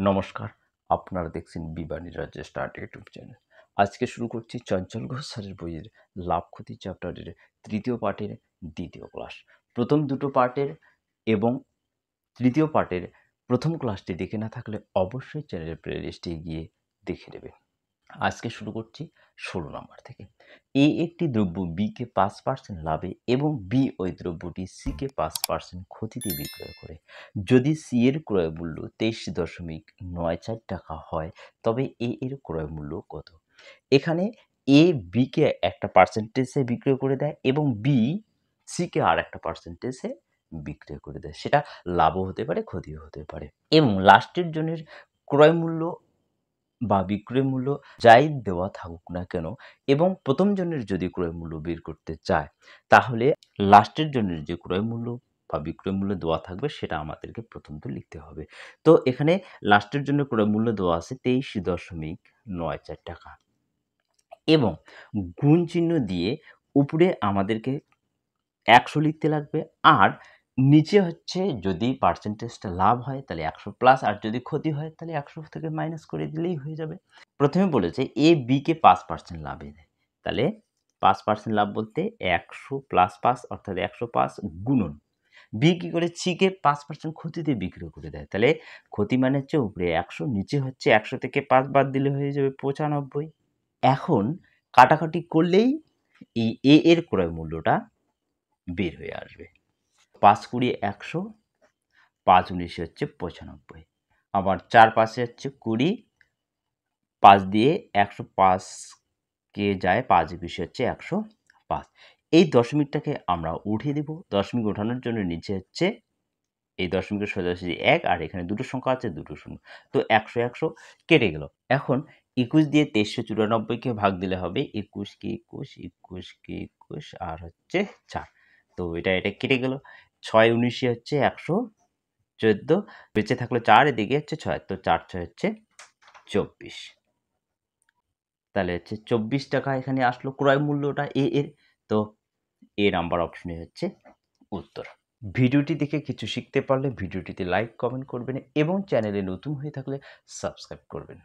নমস্কার, আপনারা দেখছেন বিবানী রাজ্যের স্টার্ট ইউটিউব চ্যানেল। আজকে শুরু করছি চঞ্চল ঘোষ স্যারের বইয়ের লাভ ক্ষতি চ্যাপ্টারের তৃতীয় পার্টের দ্বিতীয় ক্লাস। প্রথম দুটো পার্টের এবং তৃতীয় পার্টের প্রথম ক্লাসটি দেখে না থাকলে অবশ্যই চ্যানেলের প্লেলিস্টে গিয়ে দেখে নেবেন। আজকে শুরু করছি 16 নম্বর থেকে। এ একটি দ্রব্য বিকে 5% লাভে এবং বি ওই দ্রব্যটি সিকে 5% ক্ষতিতে বিক্রয় করে। যদি সি এর ক্রয় মূল্য 23.94 টাকা হয় তবে এ এর ক্রয় মূল্য কত? এখানে এ বিকে একটা পার্সেন্টেজে বিক্রয় করে দেয় এবং বি সিকে আর একটা পার্সেন্টেজে বিক্রয় করে দেয়। সেটা লাভও হতে পারে, ক্ষতিও হতে পারে। এবং লাস্টের জনের ক্রয় মূল্য বা বিক্রয় মূল্য যাই দেওয়া থাকুক না কেন এবং প্রথম জনের যদি ক্রয় মূল্য বের করতে চায় তাহলে লাস্টের জনের যে ক্রয় মূল্য বা বিক্রয় মূল্য দেওয়া থাকবে সেটা আমাদেরকে প্রথমত লিখতে হবে। তো এখানে লাস্টের জন্য ক্রয় মূল্য দেওয়া আছে 23.94 টাকা এবং গুণ চিহ্ন দিয়ে উপরে আমাদেরকে 100 লিখতে লাগবে আর নিচে হচ্ছে যদি পার্সেন্টেজটা লাভ হয় তাহলে 100 প্লাস আর যদি ক্ষতি হয় তাহলে 100 থেকে মাইনাস করে দিলেই হয়ে যাবে। প্রথমে বলেছে এ বিকে 5% লাভে দেয়, তাহলে 5% লাভ বলতে 100 প্লাস 5 অর্থাৎ 105 গুণন বি কি করে সিকে 5% ক্ষতিতে বিক্রি করে দেয়, তাহলে ক্ষতি মানে হচ্ছে উপরে 100 নিচে হচ্ছে 100 থেকে 5 বাদ দিলে হয়ে যাবে 95। এখন কাটাকাটি করলেই এই এ এর ক্রয় মূল্যটা বের হয়ে আসবে। 5 20 100, 5 19 হচ্ছে 95, আবার 4 5 হচ্ছে 20, 5 দিয়ে 105 কে যায় 5 21 হচ্ছে 105। এই দশমিকটাকে আমরা উঠিয়ে দিব। দশমিক ওঠানোর জন্য নিচে হচ্ছে এই দশমিকের সোজাসুজি 1 আর এখানে দুটো সংখ্যা আছে দুটো শূন্য, তো 100 100 কেটে গেল। এখন 21 দিয়ে 2394 কে ভাগ দিলে হবে 21 কে 21, 21 কে 21 আর হচ্ছে 4, তো এটা কেটে গেল। 6 19 হচ্ছে 114, বেঁচে থাকলো 4, এদিকে হচ্ছে 6, তো 4 6 হচ্ছে 24, তাহলে হচ্ছে 24 টাকা এখানে আসলো ক্রয় মূল্যটা এ এর। তো এ নাম্বার অপশনে হচ্ছে উত্তর। ভিডিওটি দেখে কিছু শিখতে পারলে ভিডিওটিতে লাইক কমেন্ট করবেন এবং চ্যানেলে নতুন হয়ে থাকলে সাবস্ক্রাইব করবেন।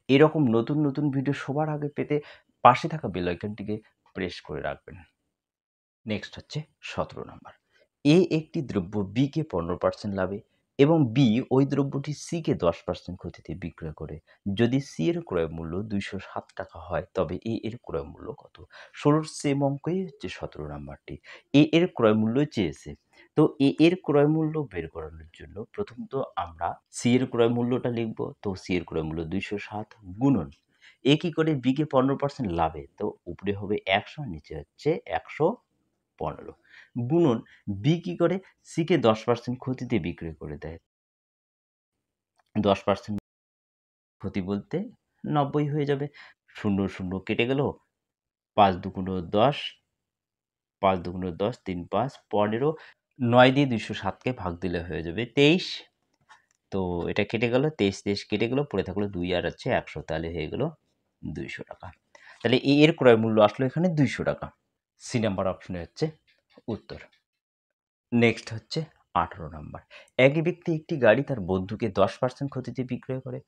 এরকম নতুন নতুন ভিডিও সবার আগে পেতে পাশে থাকা বেল আইকনটিকে প্রেস করে রাখবেন। নেক্সট হচ্ছে 17 নাম্বার। এ একটি দ্রব্য বিকে 15% লাভে এবং বি ওই দ্রব্যটি সিকে 10% ক্ষতিতে বিক্রয় করে। যদি সি এর ক্রয় মূল্য 207 টাকা হয় তবে এ এর ক্রয় মূল্য কত? 16 সেম অঙ্কই হচ্ছে 17 নাম্বারটি। এ এর ক্রয় মূল্য চেয়েছে, তো এ এর ক্রয় মূল্য বের করানোর জন্য প্রথমত আমরা সি এর ক্রয় মূল্যটা লিখব। তো সি এর ক্রয় মূল্য 207 গুণন এ কি করে বিকে 15% লাভে, তো উপরে হবে 100 নিচে হচ্ছে 115 গুণন বি কি করে সিকে 10% ক্ষতিতে বিক্রয় করে দেয়। 10% ক্ষতি বলতে 90 হয়ে যাবে। 0 0 কেটে গেল, 5 দুগুণ 10, 5 দুগুণ 10, 3 5 15, 9 দিয়ে 207 কে ভাগ দিলে হয়ে যাবে 23, তো এটা কেটে গেল, 23 23 কেটে গেল, পড়ে থাকলো 2 আর হচ্ছে 100, তাহলে হয়ে গেল 200 টাকা। তাহলে এ এর ক্রয় মূল্য আসলো এখানে 200 টাকা। সি নাম্বার অপশনে হচ্ছে উত্তর। নেক্সট হচ্ছে 18 নাম্বার। একই ব্যক্তি একটি গাড়ি তার বন্ধুকে 10% ক্ষতিতে বিক্রয় করে।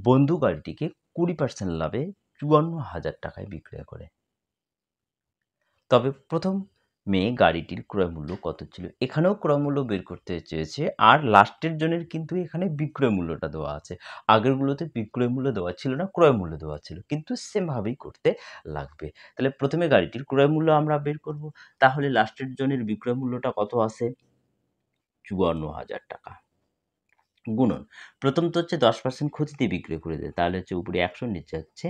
বন্ধু গাড়িটিকে 20% লাভে 54,000 টাকায় বিক্রয় করে। তবে প্রথম গাড়িটির ক্রয় মূল্য কত ছিল? এখানেও ক্রয় মূল্য বের করতে চেয়েছে আর লাস্টের জনের কিন্তু এখানে বিক্রয় মূল্যটা দেওয়া আছে। আগেরগুলোতে বিক্রয় মূল্য দেওয়া ছিল না, ক্রয় মূল্য দেওয়া ছিল, কিন্তু সেমভাবেই করতে লাগবে। তাহলে প্রথমে গাড়িটির ক্রয় মূল্য আমরা বের করব, তাহলে লাস্টের জনের বিক্রয় মূল্যটা কত আছে? 54,000 টাকা গুণন প্রথম তো হচ্ছে 10% ক্ষতিতে বিক্রি করে দেয়, তাহলে হচ্ছে উপরে 100 নিচে হচ্ছে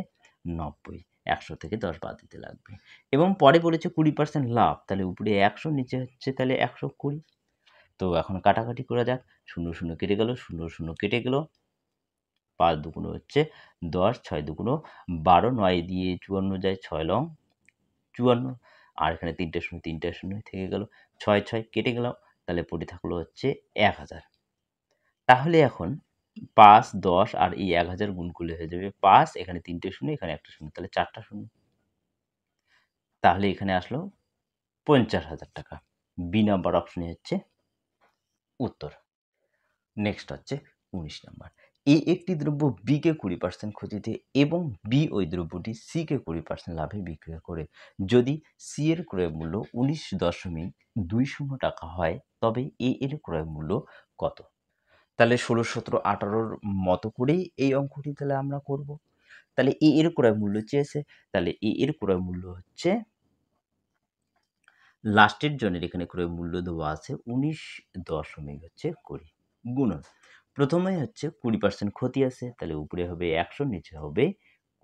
90, 100 থেকে 10 বাদ দিতে লাগবে এবং পরে বলেছে 20% লাভ, তাহলে উপরে 100 নিচে হচ্ছে তাহলে 120। তো এখন কাটাকাটি করা যাক, 0 0 কেটে গেল, 0 0 কেটে গেল, 5 দুগুণ হচ্ছে 10, 6 দুগুণ 12, 9 দিয়ে 54 যায়, 6 লং 54, আর এখানে 3টে শূন্য থেকে গেল, 6 6 কেটে গেল, তাহলে পড়ে থাকলো হচ্ছে 1000। তাহলে এখন 5 10 আর এই 1000 গুণ করলে হয়ে যাবে 5, এখানে 3টে শূন্য, এখানে একটা শূন্য, তাহলে 4টা শূন্য, তাহলে এখানে আসলো 50,000 টাকা। বি নাম্বার অপশনে হচ্ছে উত্তর। নেক্সট হচ্ছে 19 নাম্বার। এ একটি দ্রব্য বিকে 20% ক্ষতিতে এবং বি ওই দ্রব্যটি সিকে 20% লাভে বিক্রয় করে। যদি সি এর ক্রয় মূল্য 19.20 টাকা হয় তবে এ এর ক্রয় মূল্য কত? তাহলে 16, 17, 18 মতো করেই এই অঙ্কটি তাহলে আমরা করব। তাহলে এ এর ক্রয় মূল্য চেয়েছে, তাহলে এ এর ক্রয় মূল্য হচ্ছে লাস্টের জনের এখানে ক্রয় মূল্য দেওয়া আছে 19.20 গুণন। প্রথমে হচ্ছে 20% ক্ষতি আছে, তাহলে উপরে হবে 100, নিচে হবে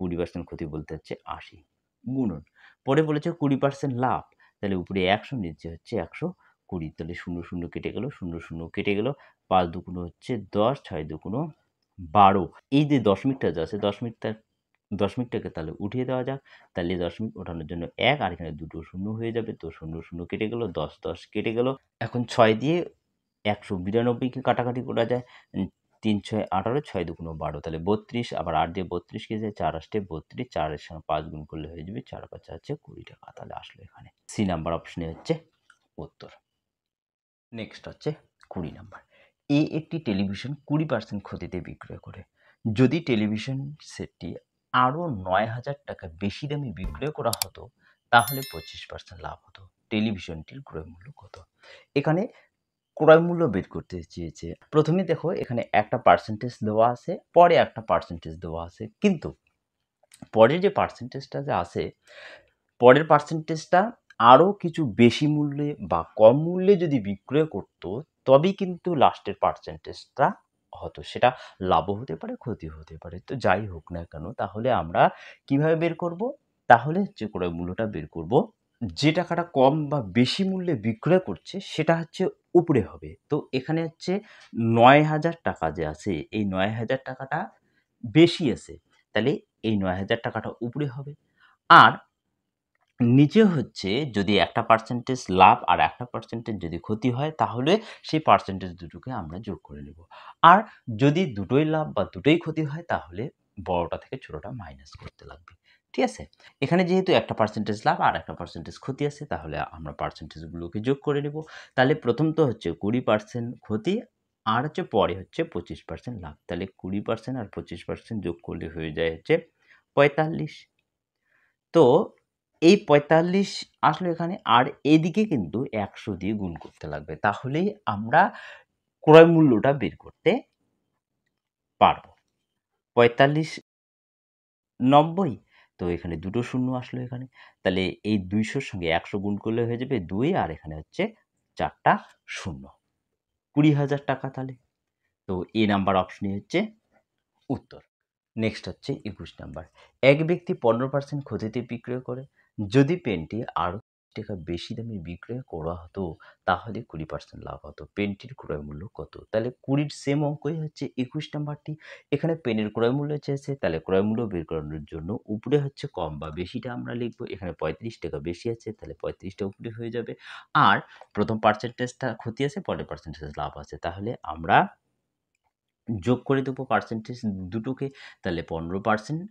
20% ক্ষতি বলতে হচ্ছে 80 গুণন। পরে বলেছে 20% লাভ, তাহলে উপরে 100, নিচে হচ্ছে 120, তাহলে 0, 0 কেটে গেল, 0, 0 কেটে গেল, 5 দুগুণ হচ্ছে 10, 6 দুগুণ 12। এই যে দশমিকটা যে আছে দশমিকটাকে তাহলে উঠিয়ে দেওয়া যাক। তাহলে দশমিক ওঠানোর জন্য 1 আর এখানে দুটো শূন্য হয়ে যাবে, তো 0, 0 কেটে গেল, 10, 10 কেটে গেল। এখন 6 দিয়ে 192কে কাটাকাটি করা যায়। 3, 6, 18, 6 দুগুণ 12, তাহলে 32, আবার 8 দিয়ে 32 কেটে যায়, 4 8 32, 4 এর সঙ্গে 5 গুণ করলে হয়ে যাবে 4 5 হচ্ছে 20 টাকা। তাহলে আসলো এখানে সি নাম্বার অপশনে হচ্ছে উত্তর। নেক্সট হচ্ছে 20 নাম্বার। এ একটি টেলিভিশন 20% ক্ষতিতে বিক্রয় করে। যদি টেলিভিশন সেটটি আরও 9,000 টাকা বেশি দামে বিক্রয় করা হতো তাহলে 25% লাভ হতো। টেলিভিশনটির ক্রয় মূল্য কত? এখানে ক্রয় মূল্য বের করতে চেয়েছে। প্রথমে দেখো এখানে একটা পার্সেন্টেজ দেওয়া আছে, পরে একটা পার্সেন্টেজ দেওয়া আছে, কিন্তু পরের যে পার্সেন্টেজটা যে আছে, পরের পার্সেন্টেজটা আরও কিছু বেশি মূল্যে বা কম মূল্যে যদি বিক্রয় করত তবেই কিন্তু লাস্টের পার্সেন্টেজটা হতো। সেটা লাভও হতে পারে, ক্ষতিও হতে পারে। তো যাই হোক না কেন, তাহলে আমরা কিভাবে বের করব? তাহলে যে ক্রয় মূল্যটা বের করব, যে টাকাটা কম বা বেশি মূল্যে বিক্রয় করছে সেটা হচ্ছে উপরে হবে। তো এখানে হচ্ছে 9,000 টাকা যে আছে, এই 9,000 টাকাটা বেশি আছে, তাহলে এই 9,000 টাকাটা উপরে হবে। আর নিচে হচ্ছে যদি একটা পার্সেন্টেজ লাভ আর একটা পার্সেন্টেজ যদি ক্ষতি হয় তাহলে সেই পার্সেন্টেজ দুটোকে আমরা যোগ করে নেব। আর যদি দুটোই লাভ বা দুটোই ক্ষতি হয় তাহলে বড়টা থেকে ছোটটা মাইনাস করতে লাগবে। ঠিক আছে? এখানে যেহেতু একটা পার্সেন্টেজ লাভ আর একটা পার্সেন্টেজ ক্ষতি আছে তাহলে আমরা পার্সেন্টেজগুলোকে যোগ করে নেব। তাহলে প্রথম তো হচ্ছে 20% ক্ষতি আর হচ্ছে পরে হচ্ছে 25% লাভ। তাহলে 20% আর 25% যোগ করলে হয়ে যায় হচ্ছে 45। তো এই 45 আসলো এখানে, আর এদিকে কিন্তু 100 দিয়ে গুণ করতে লাগবে। তাহলেই আমরা ক্রয় মূল্যটা বের করতে পারবো। 45 90, তো এখানে দুটো শূন্য আসলো এখানে। তাহলে এই 200 র সঙ্গে 100 গুণ করলে হয়ে যাবে 2, আর এখানে হচ্ছে 4টা শূন্য। 20,000 টাকা তাহলে। তো এ নাম্বার অপশনই হচ্ছে উত্তর। নেক্সট হচ্ছে 21 নাম্বার। এক ব্যক্তি 15% ক্ষতিতে বিক্রয় করে। যদি পেনটি আরও টাকা বেশি দামে বিক্রয় করা হতো তাহলে 20% লাভ হতো। পেনটির ক্রয় মূল্য কত? তাহলে 20-র সেম অঙ্কই হচ্ছে 21 নাম্বারটি। এখানে পেনের ক্রয় মূল্য চেয়েছে, তাহলে ক্রয় মূল্য বের করানোর জন্য উপরে হচ্ছে কম বা বেশিটা আমরা লিখব। এখানে 35 টাকা বেশি আছে, তাহলে 35 টা উপরে হয়ে যাবে। আর প্রথম পার্সেন্টেজটা ক্ষতি আছে, পরের পার্সেন্টেজ লাভ আছে। তাহলে আমরা যোগ করে দেবো পার্সেন্টেজ দুটোকে, তাহলে 15%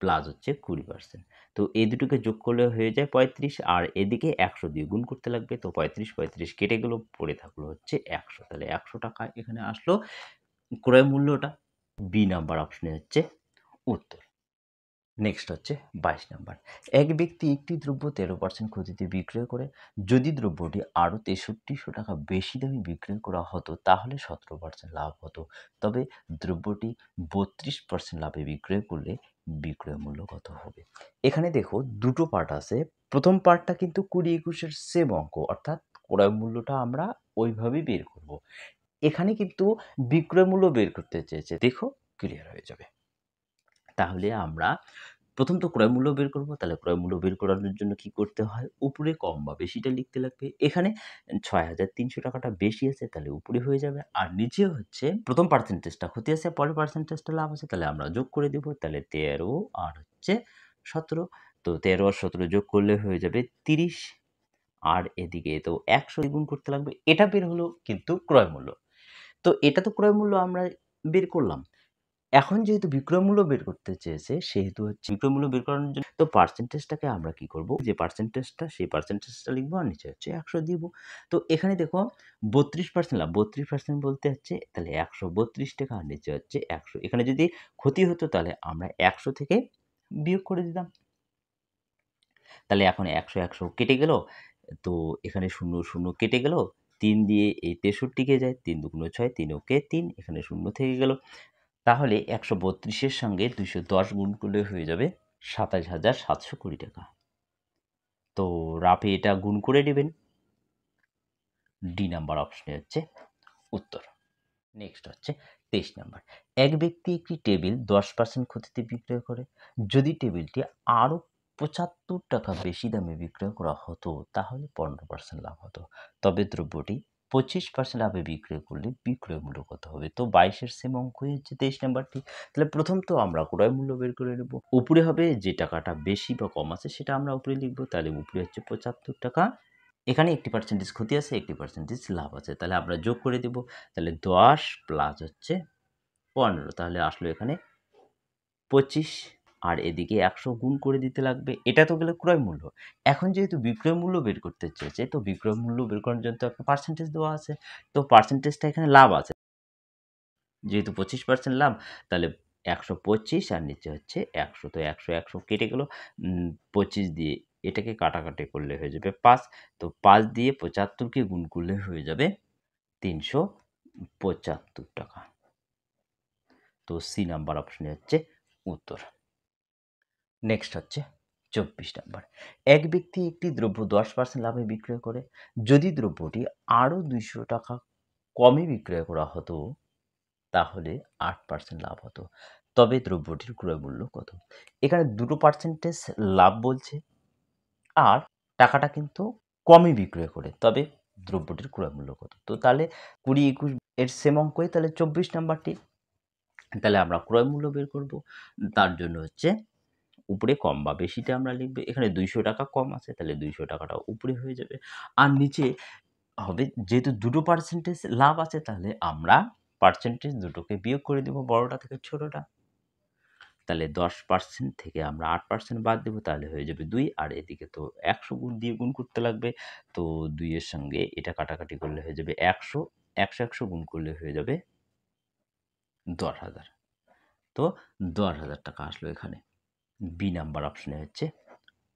প্লাস হচ্ছে 20%। তো এই দুটোকে যোগ করলে হয়ে যায় 35, আর এদিকে 100 দিয়ে গুণ করতে লাগবে। তো 35 35 কেটে গেল, পড়ে থাকলো হচ্ছে 100। তাহলে 100 টাকা এখানে আসলো ক্রয় মূল্যটা। বি নাম্বার অপশনে হচ্ছে উত্তর। নেক্সট হচ্ছে 22 নাম্বার। এক ব্যক্তি একটি দ্রব্য 13% ক্ষতিতে বিক্রয় করে। যদি দ্রব্যটি আরও 6300 টাকা বেশি দামে বিক্রয় করা হতো তাহলে 17% লাভ হতো। তবে দ্রব্যটি 32% লাভে বিক্রয় করলে বিক্রয় মূল্য কত হবে? এখানে দেখো দুটো পার্ট আছে। প্রথম পার্টটা কিন্তু 20-21-এর সেম অঙ্ক, অর্থাৎ ক্রয় মূল্যটা আমরা ওইভাবেই বের করব। এখানে কিন্তু বিক্রয় মূল্য বের করতে চেয়েছে, দেখো ক্লিয়ার হয়ে যাবে। তাহলে আমরা প্রথম তো ক্রয় মূল্য বের করব। তাহলে ক্রয় মূল্য বের করানোর জন্য কি করতে হয়? উপরে কম বা বেশিটা লিখতে লাগবে। এখানে 6,300 টাকাটা বেশি আছে, তাহলে উপরে হয়ে যাবে। আর নিচে হচ্ছে প্রথম পার্সেন্টেজটা ক্ষতি আছে, পরের পার্সেন্টেজটা লাভ আছে, তাহলে আমরা যোগ করে দেব। তাহলে 13 আর হচ্ছে 17। তো 13 আর 17 যোগ করলে হয়ে যাবে 30, আর এদিকে তো 100 দিয়ে গুণ করতে লাগবে। এটা বের হলো কিন্তু ক্রয় মূল্য। তো এটা তো ক্রয় মূল্য আমরা বের করলাম। এখন যেহেতু বিক্রয় মূল্য বের করতে চেয়েছে সেহেতু হচ্ছে বিক্রয় মূল্য বের করানোর জন্য তো পার্সেন্টেজটাকে আমরা কি করব, যে পার্সেন্টেজটা সেই পার্সেন্টেজটা লিখবো আর নিচে হচ্ছে 100 দিব। তো এখানে দেখো 32% লাভ, 32% বলতে হচ্ছে তাহলে 132 টাকা আর নিচে হচ্ছে 100। এখানে যদি ক্ষতি হতো তাহলে আমরা 100 থেকে বিয়োগ করে দিতাম। তাহলে এখন 100 100 কেটে গেল। তো এখানে 0 0 কেটে গেল। 3 দিয়ে এই 63 কে যায়। 3 দুগুণ 6, 3 ওকে 3, এখানে 0 থেকে গেল। তাহলে 132 এর সঙ্গে 210 গুণ করলে হয়ে যাবে ২৭,৭২০ টাকা। তো রাফে এটা গুণ করে নেবেন। ডি নাম্বার অপশনে হচ্ছে উত্তর। নেক্সট হচ্ছে 23 নাম্বার। এক ব্যক্তি একটি টেবিল 10% ক্ষতিতে বিক্রয় করে। যদি টেবিলটি আরও 75 টাকা বেশি দামে বিক্রয় করা হতো তাহলে 15% লাভ হতো। তবে দ্রব্যটি 25% লাভে বিক্রয় করলে বিক্রয় মূল্য কত হবে? তো 22 এর সেম অঙ্কই হচ্ছে 23 নাম্বারটি। তাহলে প্রথম তো আমরা ক্রয় মূল্য বের করে নেব। উপরে হবে যে টাকাটা বেশি বা কম আছে সেটা আমরা উপরে লিখব। তাহলে উপরে হচ্ছে 75 টাকা। এখানে 80% ক্ষতি আছে, 80% লাভ আছে। তাহলে আমরা যোগ করে দেব। তাহলে 10 প্লাস হচ্ছে 15, তাহলে আসলো এখানে 25, আর এদিকে 100 গুণ করে দিতে লাগবে। এটা তো গেল ক্রয় মূল্য। এখন যেহেতু বিক্রয় মূল্য বের করতে চেয়েছে, তো বিক্রয় মূল্য বের করার জন্য তো একটা পার্সেন্টেজ দেওয়া আছে। তো পার্সেন্টেজটা এখানে লাভ আছে। যেহেতু 25% লাভ, তাহলে 125 আর নিচে হচ্ছে 100। তো 100 100 কেটে গেল। 25 দিয়ে এটাকে কাটাকাটি করলে হয়ে যাবে 5। তো 5 দিয়ে 75 কে গুণ করলে হয়ে যাবে 375 টাকা। তো সি নাম্বার অপশনে হচ্ছে উত্তর। নেক্সট হচ্ছে 24 নাম্বার। এক ব্যক্তি একটি দ্রব্য 10% লাভে বিক্রয় করে। যদি দ্রব্যটি আরও 200 টাকা কমে বিক্রয় করা হতো তাহলে 8% লাভ হতো। তবে দ্রব্যটির ক্রয় মূল্য কত? এখানে দুটো পার্সেন্টেজ লাভ বলছে, আর টাকাটা কিন্তু কমই বিক্রয় করে। তবে দ্রব্যটির ক্রয় মূল্য কত? তো তাহলে 20 21 এর সেম অঙ্কই তাহলে 24 নাম্বারটি। তাহলে আমরা ক্রয় মূল্য বের করব। তার জন্য হচ্ছে উপরে কম বা বেশিটা আমরা লিখব। এখানে 200 টাকা কম আছে, তাহলে 200 টাকাটা উপরে হয়ে যাবে। আর নিচে হবে, যেহেতু দুটো পার্সেন্টেজ লাভ আছে তাহলে আমরা পার্সেন্টেজ দুটোকে বিয়োগ করে দেব বড়টা থেকে ছোটটা। তাহলে 10% থেকে আমরা 8% বাদ দেব, তাহলে হয়ে যাবে 2, আর এদিকে তো 100 গুণ দিয়ে গুণ করতে লাগবে। তো 2 এর সঙ্গে এটা কাটাকাটি করলে হয়ে যাবে 100, 100 100 গুণ করলে হয়ে যাবে 10,000। তো 10,000 টাকা আসলো এখানে। বি নাম্বার অপশনে হচ্ছে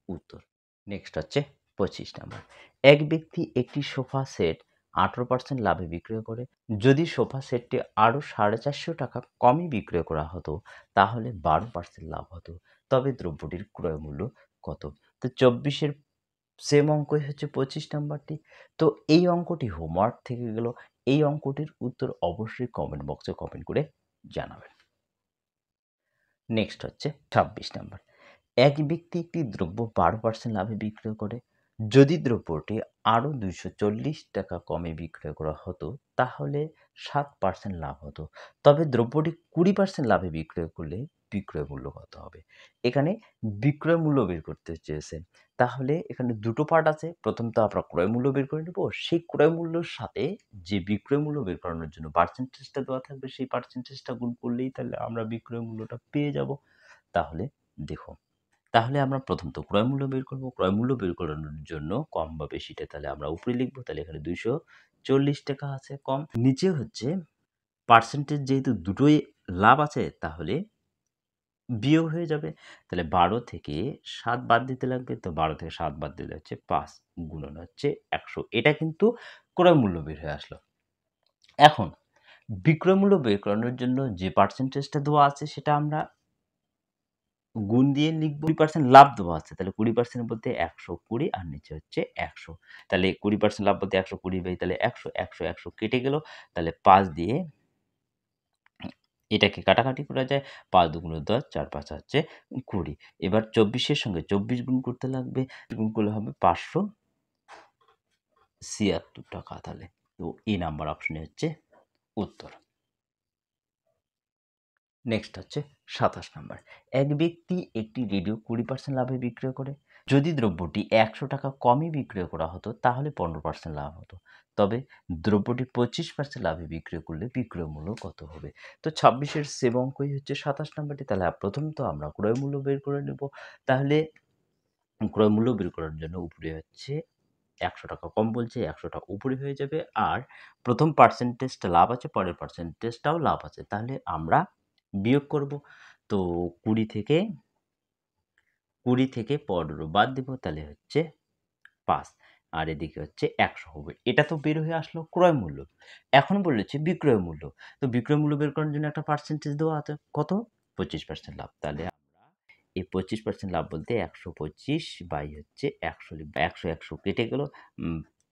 উত্তর। নেক্সট হচ্ছে 25 নাম্বার। এক ব্যক্তি একটি সোফা সেট 18% লাভে বিক্রয় করে। যদি সোফা সেটটি আরও 450 টাকা কমে বিক্রয় করা হতো তাহলে 12% লাভ হতো। তবে দ্রব্যটির ক্রয় মূল্য কত? তো 24 এর সেম অঙ্কই হচ্ছে 25 নাম্বারটি। তো এই অঙ্কটি হোমওয়ার্ক থেকে গেল। এই অঙ্কটির উত্তর অবশ্যই কমেন্ট বক্সে কমেন্ট করে জানাবেন। নেক্সট হচ্ছে 26 নাম্বার। এক ব্যক্তি একটি দ্রব্য 12% লাভে বিক্রয় করে। যদি দ্রব্যটি আরও 240 টাকা কমে বিক্রয় করা হতো তাহলে 7% লাভ হতো। তবে দ্রব্যটি 20% লাভে বিক্রয় করলে বিক্রয় মূল্য কত হবে? এখানে বিক্রয় মূল্য বের করতে চেয়েছে। তাহলে এখানে দুটো পার্ট আছে। প্রথম তো আমরা ক্রয় মূল্য বের করে নেব। সেই ক্রয় মূল্যর সাথে যে বিক্রয় মূল্য বের করানোর জন্য পার্সেন্টেজটা দেওয়া থাকবে সেই পার্সেন্টেজটা গুণ করলেই তাহলে আমরা বিক্রয় মূল্যটা পেয়ে যাব। তাহলে দেখো, তাহলে আমরা প্রথম তো ক্রয় মূল্য বের করব। ক্রয় মূল্য বের করানোর জন্য কম বা বেশিটা তাহলে আমরা উপরে লিখব। তাহলে এখানে 240 টাকা আছে কম। নিচে হচ্ছে পার্সেন্টেজ, যেহেতু দুটোই লাভ আছে তাহলে বিয়োগ হয়ে যাবে। তাহলে 12 থেকে 7 বাদ দিতে লাগবে। তো 12 থেকে 7 বাদ দিলে হচ্ছে 5 গুণন হচ্ছে 100। এটা কিন্তু ক্রয় মূল্য বের হয়ে আসলো। এখন বিক্রয় মূল্য বের করানোর জন্য যে পার্সেন্টেজটা দেওয়া আছে সেটা আমরা গুণ দিয়ে লিখব। 20% লাভ দেওয়া আছে। তাহলে 20% বলতে 120 আর নিচে হচ্ছে 100। তাহলে 20% লাভ বলতে 120 বাই তাহলে 100, 100, 100 কেটে গেল। তাহলে 5 দিয়ে এটাকে কাটাকাটি করা যায়। ৫ দুগুণে ১০, ৪ ৫ হচ্ছে ২০। এবার ২৪ এর সঙ্গে ২৪ গুণ করতে লাগবে। গুণ করলে হবে ৫৭৬ টাকা তাহলে। তো এই নাম্বার অপশনে হচ্ছে উত্তর। নেক্সট হচ্ছে ২৭ নাম্বার। এক ব্যক্তি একটি রেডিও 20% লাভে বিক্রয় করে। যদি দ্রব্যটি ১০০ টাকা কমে বিক্রয় করা হতো তাহলে 15% লাভ হতো। তবে দ্রব্যটি 25% লাভে বিক্রয় করলে বিক্রয় মূল্য কত হবে? তো ২৬ সেম অঙ্কই হচ্ছে ২৭ নাম্বারটি। তাহলে প্রথমত আমরা ক্রয় মূল্য বের করে নেব। তাহলে ক্রয় মূল্য বের করার জন্য উপরে হচ্ছে ১০০ টাকা কম বলছে, ১০০ টা উপরে হয়ে যাবে। আর প্রথম পার্সেন্টেজটা লাভ আছে, পরের পার্সেন্টেজটাও লাভ আছে। তাহলে আমরা বিয়োগ করব। তো ২০ থেকে ১৫ বাদ দিব, তাহলে হচ্ছে ৫। আর এদিকে হচ্ছে ১০০ হবে। এটা তো বের হয়ে আসলো ক্রয় মূল্য। এখন বলেছে বিক্রয় মূল্য। তো বিক্রয় মূল্য বের করার জন্য একটা পার্সেন্টেজ দেওয়া আছে। কত? 25% লাভ। তাহলে আমরা এই 25% লাভ বলতে ১২৫ বাই হচ্ছে ১০০ লিখব। ১০০, ১০০ কেটে গেল।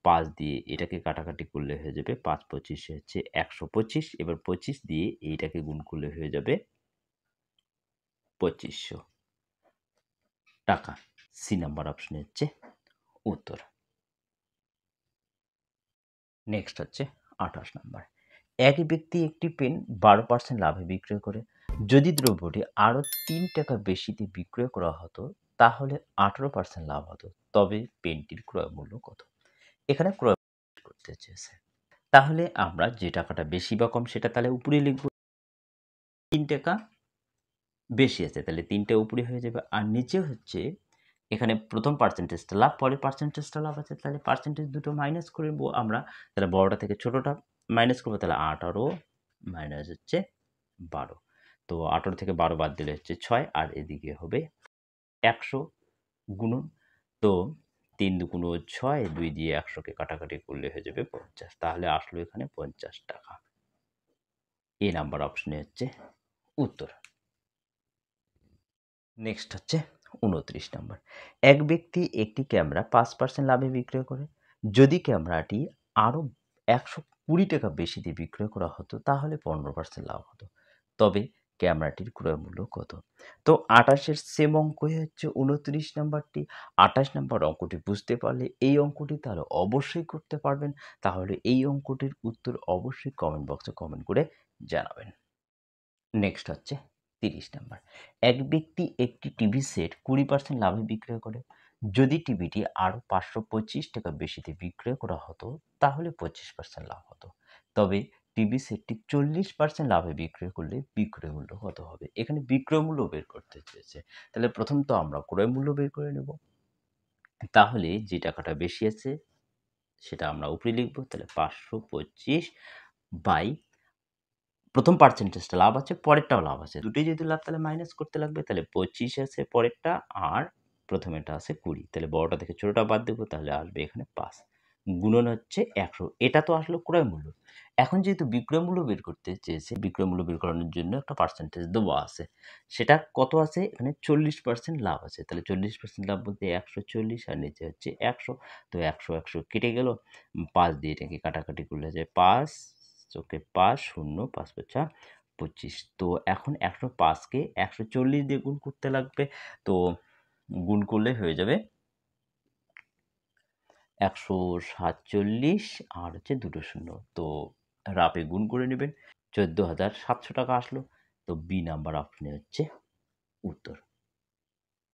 ৫ দিয়ে এটাকে কাটাকাটি করলে হয়ে যাবে ৫ ২৫ হচ্ছে ১২৫। এবার ২৫ দিয়ে এইটাকে গুণ করলে হয়ে যাবে ২৫০০ টাকা। সি নাম্বার অপশন হচ্ছে উত্তর। নেক্সট হচ্ছে ২৮ নাম্বার। এক ব্যক্তি একটি পেন ১২% লাভে বিক্রয় করে। যদি দ্রব্যটি আরও ৩ টাকা বেশিতে বিক্রয় করা হতো তাহলে ১৮% লাভ হতো। তবে পেনটির ক্রয় মূল্য কত? এখানে ক্রয় করতে চেয়েছে। তাহলে আমরা যে টাকাটা বেশি বা কম সেটা তাহলে উপরে লিখব। ৩ টাকা বেশি আছে, তাহলে ৩ টা উপরে হয়ে যাবে। আর নিচে হচ্ছে এখানে প্রথম পার্সেন্টেজটা লাভ, পরের পার্সেন্টেজটা লাভ আছে। তাহলে পার্সেন্টেজ দুটো মাইনাস করব আমরা। তাহলে বড়টা থেকে ছোটটা মাইনাস করব। তাহলে ১৮ মাইনাস হচ্ছে ১২। তো ১৮ থেকে ১২ বাদ দিলে হচ্ছে ৬। আর এদিকে হবে ১০০ গুণন। তো ৩ দুগুণ ৬, ২ দিয়ে ১০০কে কাটাকাটি করলে হয়ে যাবে ৫০। তাহলে আসলো এখানে ৫০ টাকা। এ নাম্বার অপশনে হচ্ছে উত্তর। নেক্সট হচ্ছে ২৯ নাম্বার। এক ব্যক্তি একটি ক্যামেরা ৫% লাভে বিক্রয় করে। যদি ক্যামেরাটি আরও ১২০ টাকা বেশি দিয়ে বিক্রয় করা হতো তাহলে ১৫% লাভ হতো। তবে ক্যামেরাটির ক্রয় মূল্য কত? তো ২৮ সেম অঙ্কই হচ্ছে ২৯ নাম্বারটি। ২৮ নাম্বার অঙ্কটি বুঝতে পারলে এই অঙ্কটি তাহলে অবশ্যই করতে পারবেন। তাহলে এই অঙ্কটির উত্তর অবশ্যই কমেন্ট বক্সে কমেন্ট করে জানাবেন। নেক্সট হচ্ছে ৩০ নাম্বার। এক ব্যক্তি একটি টিভি সেট ২০% লাভে বিক্রয় করে। যদি টিভিটি আরও ৫২৫ টাকা বেশিতে বিক্রয় করা হতো তাহলে ২৫% লাভ হতো। তবে টিভি সেটটি ৪০% লাভে বিক্রয় করলে বিক্রয় মূল্য কত হবে? এখানে বিক্রয় মূল্য বের করতে চেয়েছে। তাহলে প্রথম তো আমরা ক্রয় মূল্য বের করে নেব। তাহলে যে টাকাটা বেশি আছে সেটা আমরা উপরে লিখব। তাহলে ৫২৫ বাই প্রথম পার্সেন্টেজটা লাভ আছে, পরেরটাও লাভ আছে। দুটোই যেহেতু লাভ তাহলে মাইনাস করতে লাগবে। তাহলে ২৫ আছে পরেরটা, আর প্রথমেরটা আছে ২০। তাহলে বড়টা থেকে ছোটটা বাদ দেব, তাহলে আসবে এখানে ৫। গুণন হচ্ছে ১০০। এটা তো আসলো ক্রয় মূল্য। এখন যেহেতু বিক্রয় মূল্য বের করতে চেয়েছে, বিক্রয় মূল্য বের করানোর জন্য একটা পার্সেন্টেজ দেওয়া আছে। সেটা কত আছে? এখানে ৪০% লাভ আছে। তাহলে ৪০% লাভ বলতে ১৪০ আর নিচে হচ্ছে ১০০। তো ১০০, ১০০ কেটে গেল। ৫ দিয়ে এটাকে কাটাকাটি করলে যায় ৫, চোখে ৫, ০, ৫ ৫ ২৫। তো এখন ১০৫কে ১৪০ দিয়ে গুণ করতে লাগবে। তো গুণ করলে হয়ে যাবে ১৪৭ আর হচ্ছে দুটো শূন্য। তো রাফে গুণ করে নেবেন। ১৪,৭০০ টাকা আসলো। তো বি নাম্বার অপশনে হচ্ছে উত্তর।